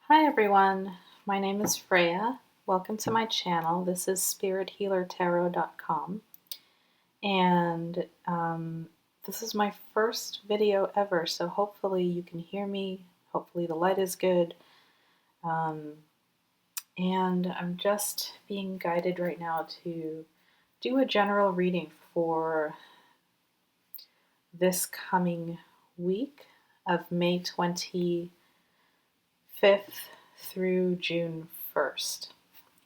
Hi everyone, my name is Freya. Welcome to my channel. This is spirithealertarot.com, and this is my first video ever, so hopefully you can hear me. Hopefully the light is good. And I'm just being guided right now to do a general reading for this coming week of May 25th through June 1st.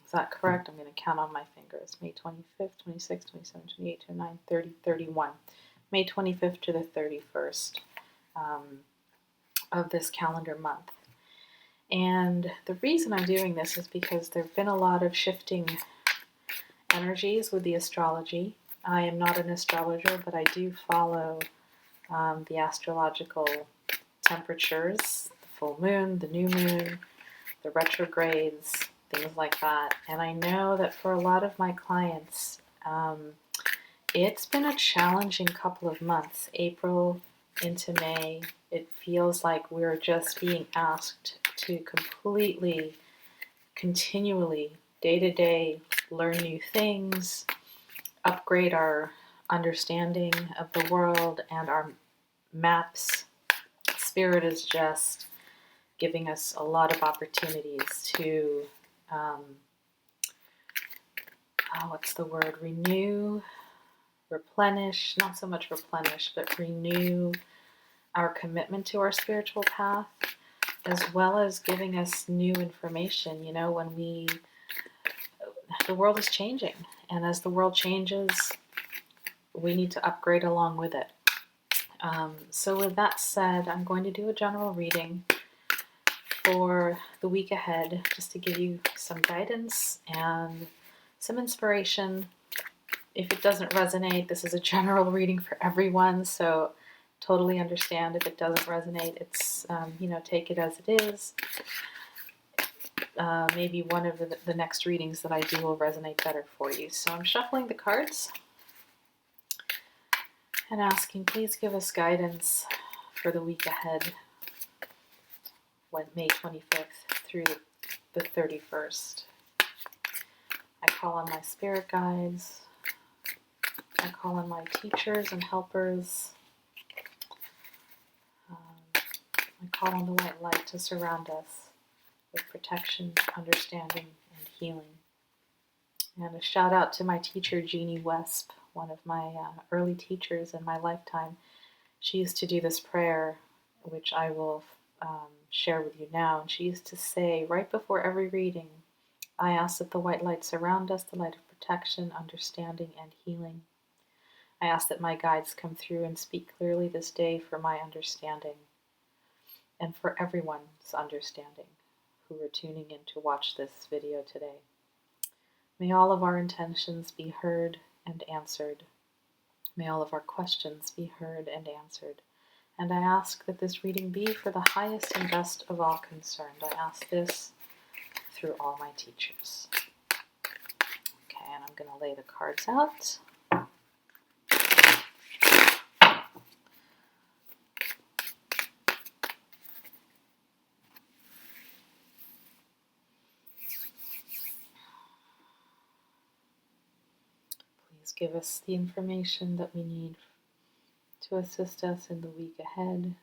Is that correct? I'm going to count on my fingers. May 25th, 26th, 27th, 28th, 29th, 30, 31. May 25th to the 31st of this calendar month. And the reason I'm doing this is because there have been a lot of shifting energies with the astrology. I am not an astrologer, but I do follow the astrological temperatures, the full moon, the new moon, the retrogrades, things like that. And I know that for a lot of my clients, it's been a challenging couple of months. April into May, it feels like we're just being asked to completely, continually, day to day, learn new things, upgrade our understanding of the world and our maps. Spirit is just giving us a lot of opportunities to, renew, replenish, not so much replenish, but renew our commitment to our spiritual path, as well as giving us new information. You know, the world is changing, and as the world changes, we need to upgrade along with it. So with that said, I'm going to do a general reading for the week ahead, just to give you some guidance and some inspiration. If it doesn't resonate, this is a general reading for everyone, so totally understand if it doesn't resonate. It's, take it as it is. Maybe one of the next readings that I do will resonate better for you. So I'm shuffling the cards and asking, please give us guidance for the week ahead, May 25th through the 31st. I call on my spirit guides. I call on my teachers and helpers. I call on the white light to surround us with protection, understanding, and healing. And a shout out to my teacher, Jeannie Wesp, one of my early teachers in my lifetime. She used to do this prayer, which I will share with you now. And she used to say, right before every reading, I ask that the white light surround us, the light of protection, understanding, and healing. I ask that my guides come through and speak clearly this day for my understanding and for everyone's understanding who are tuning in to watch this video today. May all of our intentions be heard and answered. May all of our questions be heard and answered. And I ask that this reading be for the highest and best of all concerned. I ask this through all my teachers. Okay, and I'm going to lay the cards out. Please give us the information that we need to assist us in the week ahead.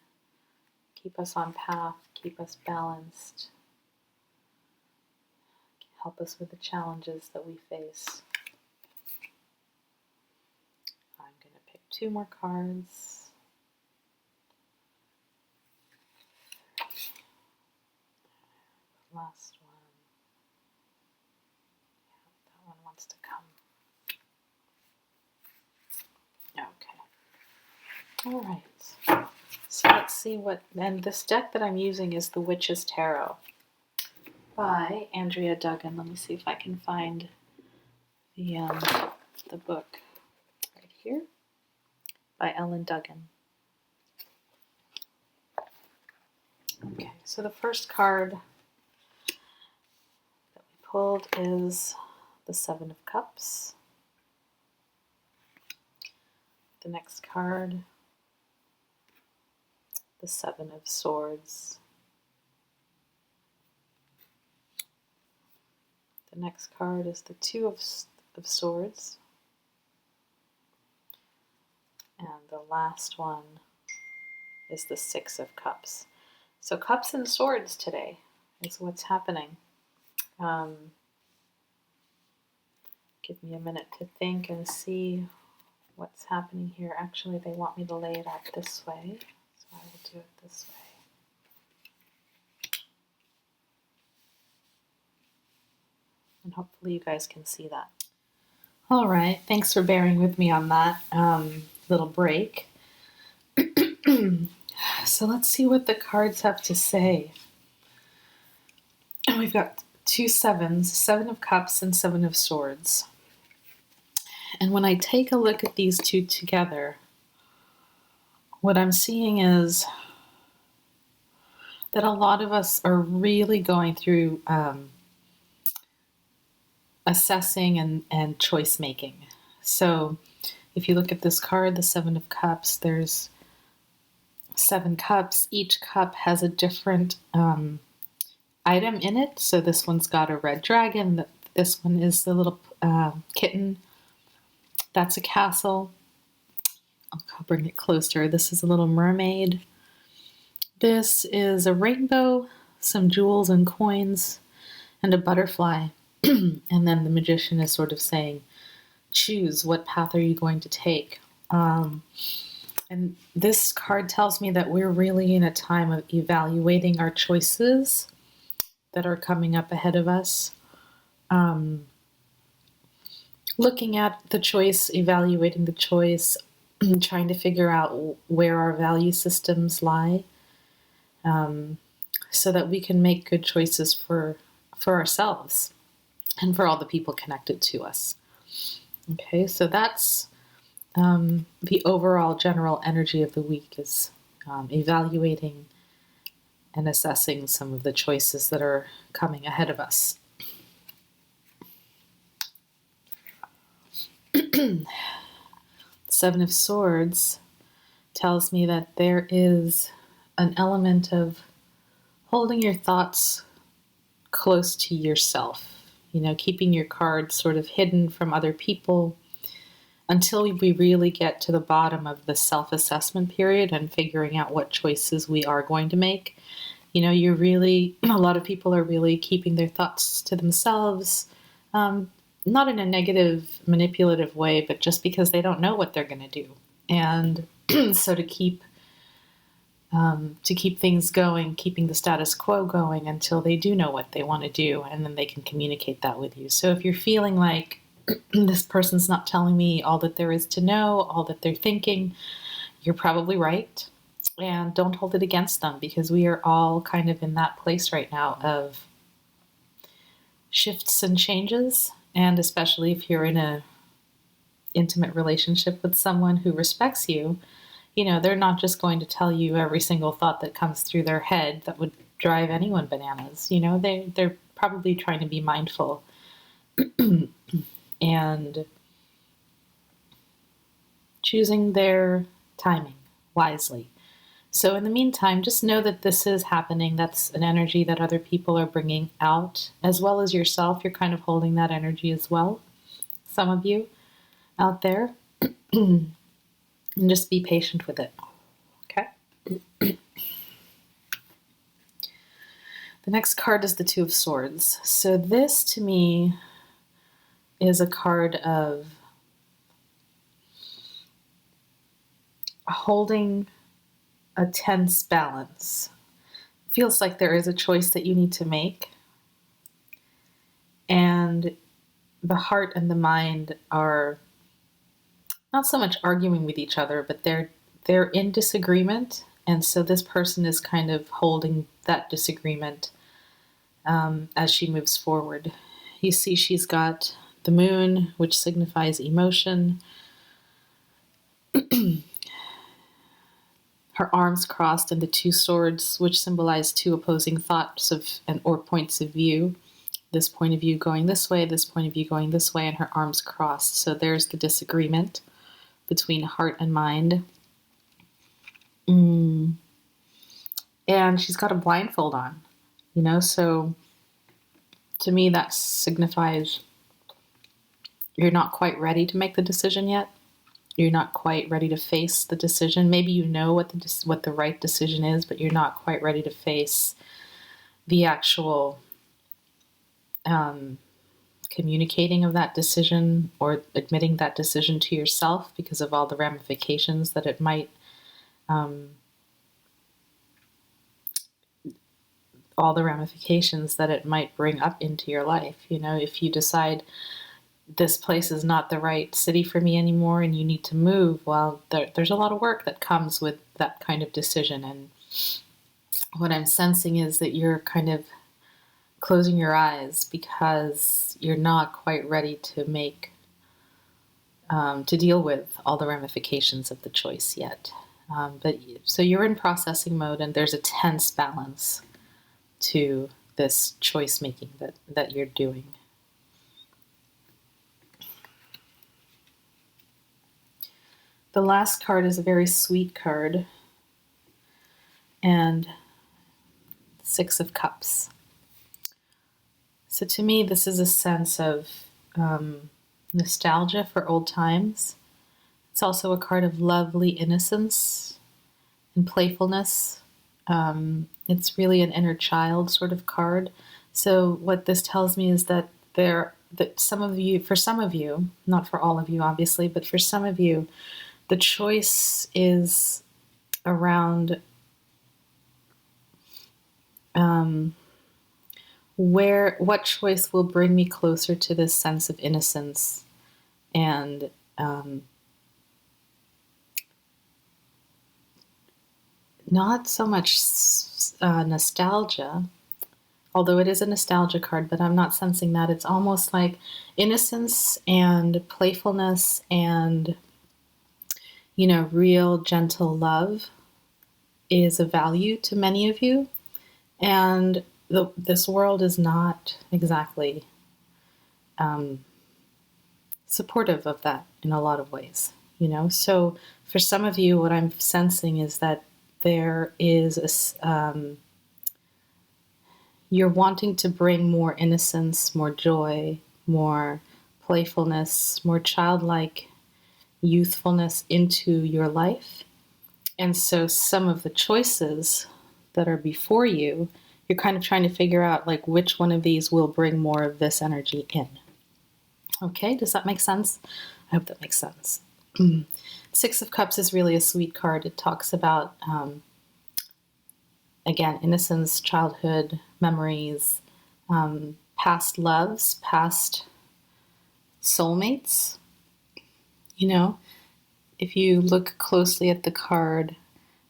Keep us on path, keep us balanced. Help us with the challenges that we face. I'm going to pick 2 more cards. Last one. Yeah, that one wants to come. Okay. All right. So let's see and this deck that I'm using is the Witch's Tarot by Andrea Duggan. Let me see if I can find the book right here by Ellen Duggan. Okay, so the first card that we pulled is the 7 of Cups. The next card, the 7 of Swords. The next card is the Two of Swords. And the last one is the Six of Cups. So cups and swords today is what's happening. Give me a minute to think and see what's happening here. Actually, they want me to lay it out this way, so I will do it this way. And hopefully you guys can see that. All right, thanks for bearing with me on that little break. So let's see what the cards have to say. And we've got 2 sevens, 7 of Cups and 7 of Swords. And when I take a look at these two together, what I'm seeing is that a lot of us are really going through assessing and choice making. So if you look at this card, the 7 of Cups, there's 7 cups. Each cup has a different item in it. So this one's got a red dragon. This one is the little kitten. That's a castle. I'll bring it closer. This is a little mermaid. This is a rainbow, some jewels and coins, and a butterfly. And then the magician is sort of saying, choose, what path are you going to take? And this card tells me that we're really in a time of evaluating our choices that are coming up ahead of us. Looking at the choice, evaluating the choice, trying to figure out where our value systems lie, so that we can make good choices for ourselves and for all the people connected to us. Okay, so that's the overall general energy of the week is evaluating and assessing some of the choices that are coming ahead of us. Seven of Swords tells me that there is an element of holding your thoughts close to yourself, keeping your cards sort of hidden from other people until we really get to the bottom of the self-assessment period and figuring out what choices we are going to make. A lot of people are really keeping their thoughts to themselves, not in a negative, manipulative way, but just because they don't know what they're going to do. And so to keep things going, keeping the status quo going until they do know what they want to do, and then they can communicate that with you. So if you're feeling like this person's not telling me all that there is to know, all that they're thinking, you're probably right. And don't hold it against them, because we are all kind of in that place right now of shifts and changes. And especially if you're in a intimate relationship with someone who respects you, they're not just going to tell you every single thought that comes through their head that would drive anyone bananas. They're probably trying to be mindful and choosing their timing wisely. So in the meantime, just know that this is happening. That's an energy that other people are bringing out, as well as yourself. You're kind of holding that energy as well, some of you out there. And just be patient with it, okay? The next card is the Two of Swords. So this, to me, is a card of holding a tense balance. It feels like there is a choice that you need to make, and the heart and the mind are not so much arguing with each other, but they're in disagreement, and so this person is kind of holding that disagreement as she moves forward. You see she's got the moon, which signifies emotion, her arms crossed, and the 2 swords, which symbolize 2 opposing thoughts or points of view. This point of view going this way, this point of view going this way, and her arms crossed. So there's the disagreement between heart and mind. And she's got a blindfold on, so To me, that signifies you're not quite ready to make the decision yet. You're not quite ready to face the decision. Maybe you know what the right decision is, but you're not quite ready to face the actual communicating of that decision or admitting that decision to yourself because of all the ramifications that it might bring up into your life. You know, if you decide this place is not the right city for me anymore and you need to move, well, there's a lot of work that comes with that kind of decision. And what I'm sensing is that you're kind of closing your eyes because you're not quite ready to to deal with all the ramifications of the choice yet. So you're in processing mode, and there's a tense balance to this choice making that you're doing. The last card is a very sweet card, and Six of Cups. So to me, this is a sense of nostalgia for old times. It's also a card of lovely innocence and playfulness. It's really an inner child sort of card. So what this tells me is that for some of you, not for all of you obviously, but for some of you, the choice is around what choice will bring me closer to this sense of innocence and not so much nostalgia, although it is a nostalgia card, but I'm not sensing that. It's almost like innocence and playfulness and, real gentle love is a value to many of you. And this world is not exactly supportive of that in a lot of ways, So for some of you, what I'm sensing is that there is you're wanting to bring more innocence, more joy, more playfulness, more childlike youthfulness into your life. And so some of the choices that are before you, you're kind of trying to figure out which one of these will bring more of this energy in. Okay, does that make sense? I hope that makes sense. Six of Cups is really a sweet card. It talks about, again, innocence, childhood, memories, past loves, past soulmates. If you look closely at the card,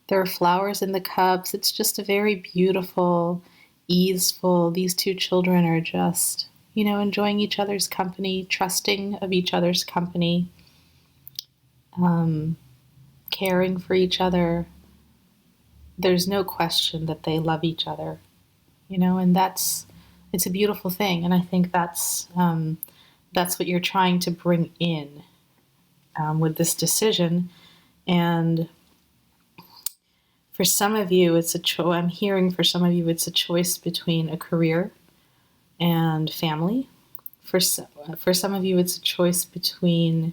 there are flowers in the cups. It's just a very beautiful, easeful, these two children are just, enjoying each other's company, trusting of each other's company, caring for each other. There's no question that they love each other, and it's a beautiful thing. And I think that's what you're trying to bring in with this decision. And for some of you, I'm hearing for some of you, it's a choice between a career and family. For some of you, it's a choice between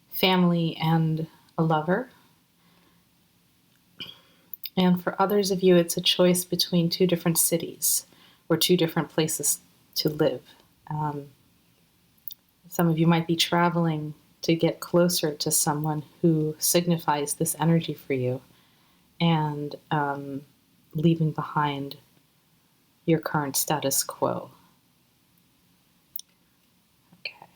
family and a lover. And for others of you, it's a choice between two different cities or two different places to live. Some of you might be traveling to get closer to someone who signifies this energy for you, and leaving behind your current status quo. Okay.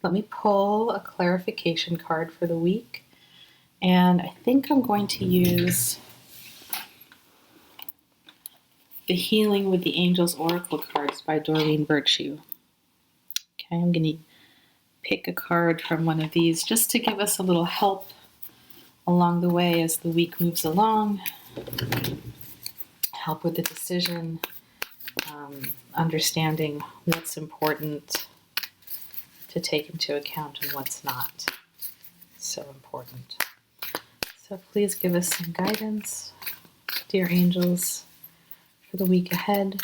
Let me pull a clarification card for the week. And I think I'm going to use the Healing with the Angels Oracle cards by Doreen Virtue. Okay, I'm going to pick a card from one of these just to give us a little help along the way as the week moves along. Help with the decision, understanding what's important to take into account and what's not so important. So please give us some guidance. dear angels, for the week ahead,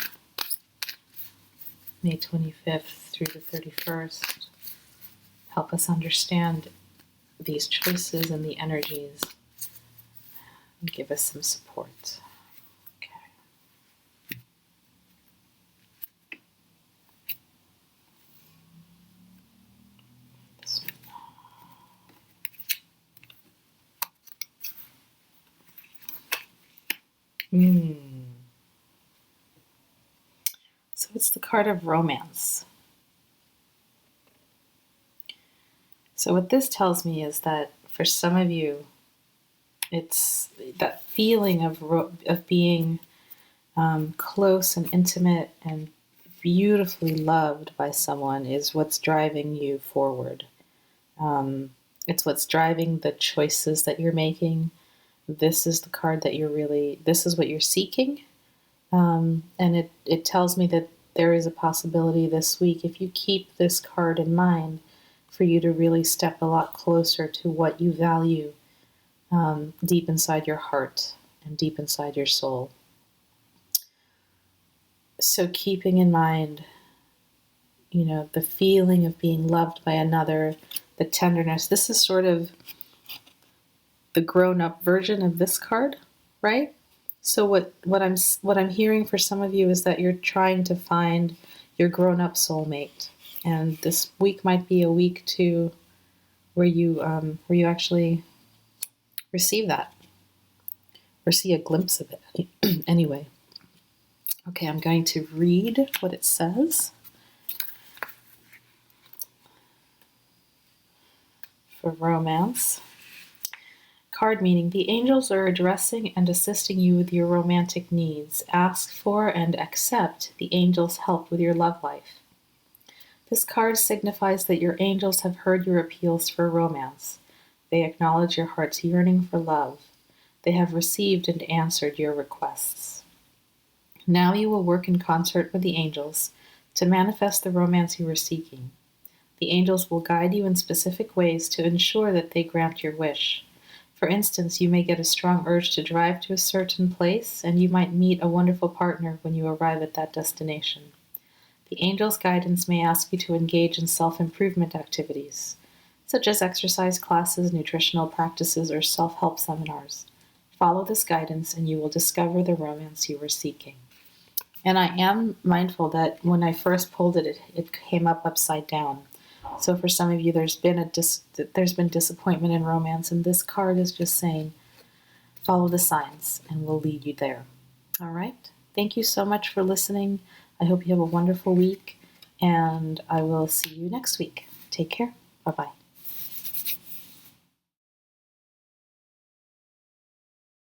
May 25th through the 31st. Help us understand these choices and the energies and give us some support. Okay. This one. So it's the card of romance. So what this tells me is that for some of you, it's that feeling of being close and intimate and beautifully loved by someone is what's driving you forward. It's what's driving the choices that you're making. This is the card that this is what you're seeking. And it tells me that there is a possibility this week, if you keep this card in mind, for you to really step a lot closer to what you value deep inside your heart and deep inside your soul. So keeping in mind, the feeling of being loved by another, the tenderness, this is sort of the grown-up version of this card, right? So what I'm hearing for some of you is that you're trying to find your grown-up soulmate, and this week might be a week where you actually receive that or see a glimpse of it. Anyway, okay, I'm going to read what it says for romance. Card meaning: the angels are addressing and assisting you with your romantic needs. Ask for and accept the angels' help with your love life. This card signifies that your angels have heard your appeals for romance. They acknowledge your heart's yearning for love. They have received and answered your requests. Now you will work in concert with the angels to manifest the romance you are seeking. The angels will guide you in specific ways to ensure that they grant your wish. For instance, you may get a strong urge to drive to a certain place, and you might meet a wonderful partner when you arrive at that destination. The angels' guidance may ask you to engage in self-improvement activities, such as exercise classes, nutritional practices, or self-help seminars. Follow this guidance, and you will discover the romance you are seeking. And I am mindful that when I first pulled it, it came up upside down. So for some of you, there's been disappointment in romance, and this card is just saying, follow the signs, and we'll lead you there. All right? Thank you so much for listening. I hope you have a wonderful week, and I will see you next week. Take care. Bye-bye.